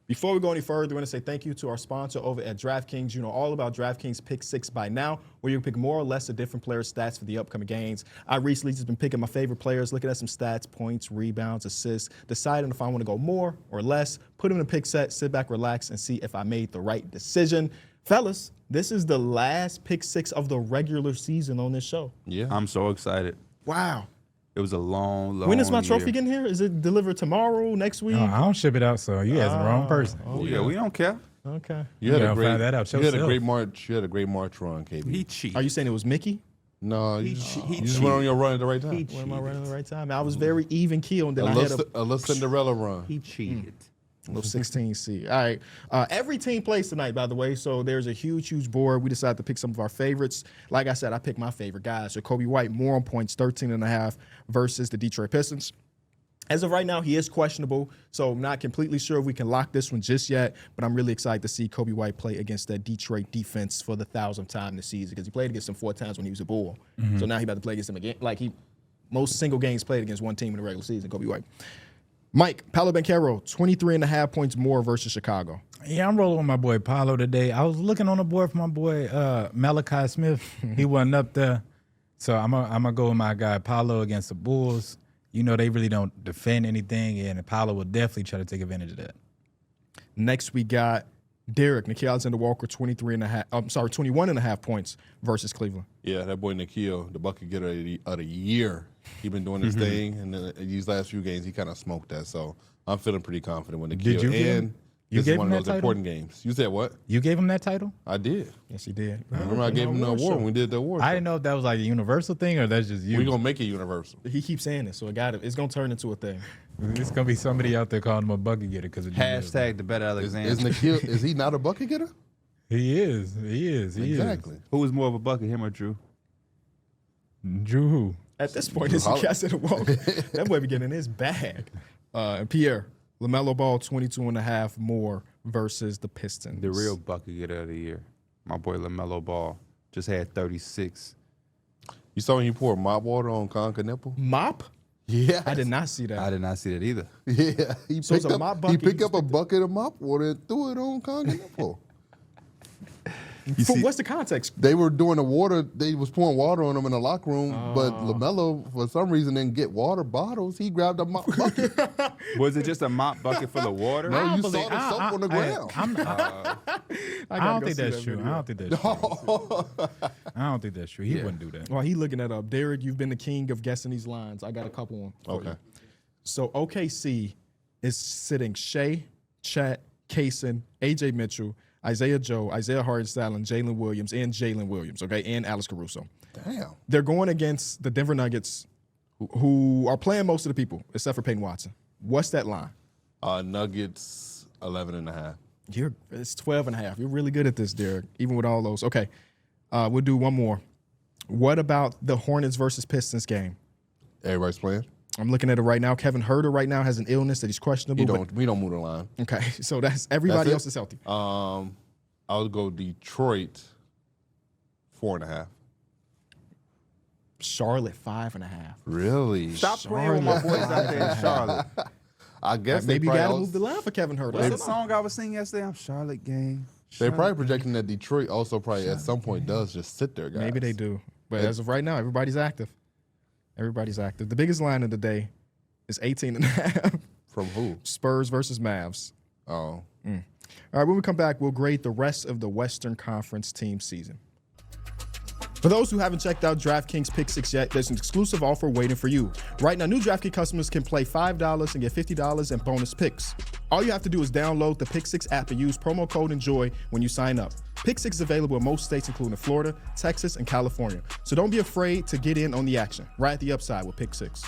Before we go any further, we want to say thank you to our sponsor over at DraftKings. You know all about DraftKings Pick 6 by now, where you can pick more or less of different players' stats for the upcoming games. I recently just been picking my favorite players, looking at some stats, points, rebounds, assists, deciding if I want to go more or less, put them in a pick set, sit back, relax, and see if I made the right decision. Fellas, this is the last Pick 6 of the regular season on this show. Yeah. I'm so excited. Wow. It was a long When is my year. trophy getting here? Is it delivered tomorrow, next week? No, I don't ship it out, so you asking the wrong person. Yeah, we don't care. Okay. You gotta find that out You had a yourself. great March. You had a great March run, KB. He cheated. Are you saying it was Mickey? No, He you cheated. just went on your run at the right time. When am I running the right time? I was very even keel, and then A I had little Cinderella run. He cheated. little 16 seed. All right. Every team plays tonight, by the way, so there's a huge board. We decided to pick some of our favorites. Like I said, I picked my favorite guys. So Kobe White, more on points, 13.5 versus the Detroit Pistons. As of right now, he is questionable, so I'm not completely sure if we can lock this one just yet, but I'm really excited to see Kobe White play against that Detroit defense for the 1,000th time this season, because he played against them 4 times when he was a Bull. So now he's about to play against them again. Most single games played against one team in the regular season, Kobe White. Mike, Paolo Banchero, 23.5 points more versus Chicago. Yeah, I'm rolling with my boy Paolo today. I was looking on the board for my boy Malachi Smith. He wasn't up there. So I'm gonna go with my guy Paolo against the Bulls. You know, they really don't defend anything, and Paolo will definitely try to take advantage of that. Next, we got Darrick, Nickeil Alexander-Walker, 21.5 points versus Cleveland. Yeah, that boy Nickeil, the bucket getter of the year. He been doing his thing, and then these last few games, he kind of smoked that. So I'm feeling pretty confident with Nickeil. Did you give him- you this gave is one him of that those title? important games. You said what? You gave him that title? I did. Yes, he did. Remember, I gave him the award when we did the award. I didn't know if that was like a universal thing or that's just you. We're going to make it universal. He keeps saying it, so it's going to turn into a thing. It's gonna be somebody out there calling him a bucket getter because Hashtag the better Alexander. Is Nickeil, is he not a bucket getter? He is. Exactly. Who was more of a bucket, him or Drew? Drew who? At this point, it's Nickeil Alexander-Walker. That boy be getting in his bag. And Pierre, LaMelo Ball, 22.5 more versus the Pistons. The real bucket getter of the year. My boy LaMelo Ball just had 36. You saw when he poured mop water on Conker nipple? Mop? Yeah. I did not see that. I did not see that either. Yeah. He So it's picked a up, mop he bucket, picked you up a bucket of mop water and threw it on Conker nipple. What's the context? They were doing the water. They was pouring water on him in the locker room, but LaMelo, for some reason, didn't get water bottles. He grabbed a mop bucket. Was it just a mop bucket full of water? No, you saw the soap on the ground. I don't think that's true. I don't think that's true. I don't think that's true. He wouldn't do that. While he looking that up, Darrick, you've been the king of guessing these lines. I got a couple on. Okay. So OKC is sitting Shea, Chat, Kaysen, AJ Mitchell, Isaiah Joe, Isaiah Hartenstein, Jalen Williams, and Alex Caruso. Damn. They're going against the Denver Nuggets, who are playing most of the people, except for Peyton Watson. What's that line? Nuggets 11.5. It's 12.5. You're really good at this, Darrick, even with all those. Okay, we'll do one more. What about the Hornets versus Pistons game? Everybody's playing. I'm looking at it right now. Kevin Huerter right now has an illness that he's questionable. We don't move the line. Okay, so that's everybody That's else is healthy. I'll go Detroit 4.5. Charlotte 5.5. Really? Stop playing with my boys out there in Charlotte. I guess Maybe you they got to probably move the line for Kevin Huerter. What's the song I was singing yesterday? I'm Charlotte gang. They're probably projecting that Detroit also probably at some point does just sit there, guys. Maybe they do, but as of right now, everybody's active. The biggest line of the day is 18.5. From who? Spurs versus Mavs. Oh. All right, when we come back, we'll grade the rest of the Western Conference team season. For those who haven't checked out DraftKings Pick 6 yet, there's an exclusive offer waiting for you. Right now, new DraftKings customers can play $5 and get $50 in bonus picks. All you have to do is download the Pick 6 app and use promo code ENJOY when you sign up. Pick 6 is available in most states, including Florida, Texas, and California. So don't be afraid to get in on the action. Ride the upside with Pick 6.